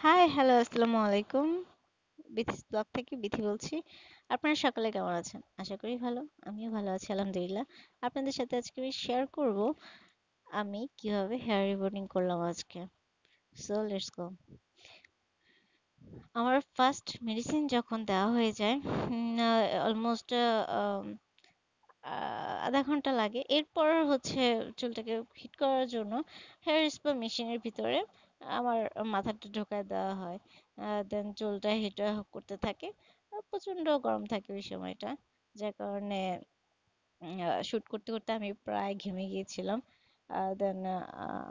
High, hello, আসসালামু আলাইকুম। Bithi's blog থেকে বিথি বলছি। আপনারা সকালে কেমন আছেন? আশা করি ভালো। আমিও ভালো আছি, আলহামদুলিল্লাহ। আপনাদের সাথে আজকে আমি শেয়ার করব আমি কিভাবে হেয়ার রিবন্ডিং করলাম আজকে। So let's go. আমার ফার্স্ট মেডিসিন যখন দেওয়া হয়ে যায়, অলমোস্ট আধা ঘন্টা লাগে। এরপর হচ্ছে চুলটাকে হিট করার জন্য হেয়ার স্পা মেশিনের ভিতরে আমার মাথাটা ঢোকায় দেওয়া হয়। দেন চুলটা হিট করতে থাকে। প্রচণ্ড গরম থাকে ওই সময়টা, যার কারণে শুট করতে করতে আমি প্রায় ঘেমে গিয়েছিলাম। দেন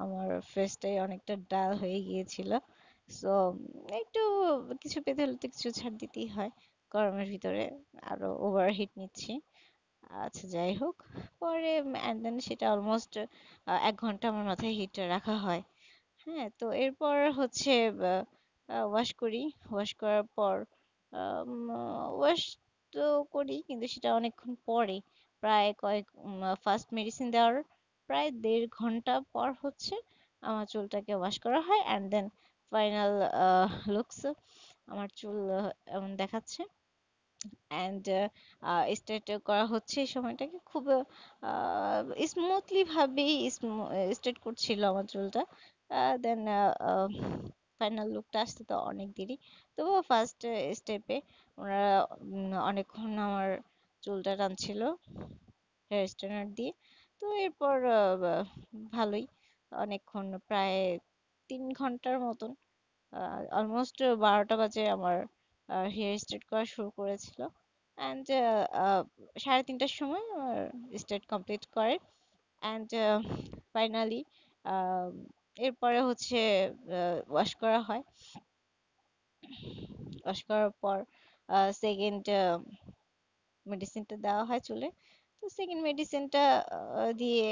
আমার ফেসটাই অনেকটা ডাল হয়ে গিয়েছিল। সো একটু কিছু পেতে হলে তো কিছু ছাড় দিতেই হয় গরমের ভিতরে। আরো ওভার হিট নিচ্ছি। আচ্ছা, যাই হোক। পরে অ্যান্ড দেন সেটা অলমোস্ট 1 ঘন্টা আমার মাথায় হিট রাখা হয়। হ্যাঁ, তো এরপর হচ্ছে ওয়াশ করি। ওয়াশ করার পর ওয়াশ তো করি, কিন্তু সেটা অনেকক্ষণ পরে, প্রায় ফার্স্ট মেডিসিন দেওয়ার প্রায় 1.5 ঘন্টা পর হচ্ছে আমার চুলটাকে ওয়াশ করা হয়। অ্যান্ড দেন ফাইনাল লুকস, আমার চুল এমন দেখাচ্ছে। অ্যান্ড স্ট্রেট করা হচ্ছে এই সময়টাকে খুব স্মুথলি ভাবেই স্ট্রেট করছিল আমার চুলটা। দেন ফাইনাল লুকটা আসতে তো অনেক দেরি। তবুও ফার্স্ট স্টেপে ওনারা অনেকক্ষণ আমার চুলটা টানছিল হেয়ার স্ট্রেনার দিয়ে। তো এরপর ভালোই, অনেকক্ষণ, প্রায় 3 ঘন্টার মতন, অলমোস্ট 12টা বাজে আমার হেয়ার স্ট্রেট করা শুরু করেছিল। অ্যান্ড 3:30টার সময় আমার স্ট্রেট কমপ্লিট করে। অ্যান্ড ফাইনালি এরপরে হচ্ছে ওয়াশ করা হয়। ওয়াশ করার পর সেকেন্ড মেডিসিনটা দেওয়া হয় চুলে। তো সেকেন্ড মেডিসিনটা দিয়ে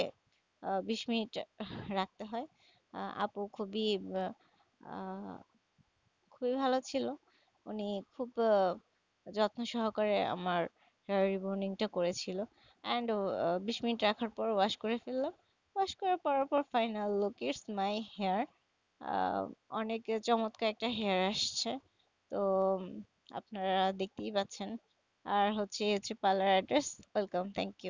20 মিনিট রাখতে হয়। আপু আহ, খুবই ভালো ছিল। উনি খুব যত্ন সহকারে আমার হেয়ার রিবন্ডিংটা করেছিল। অ্যান্ড 20 মিনিট রাখার পর ওয়াশ করে ফেললাম। ওয়াশ করার পর final look, it's my hair. অনেক চমৎকার একটা হেয়ার আসছে। তো আপনারা দেখতেই পাচ্ছেন। আর হচ্ছে parlour address, welcome, thank you.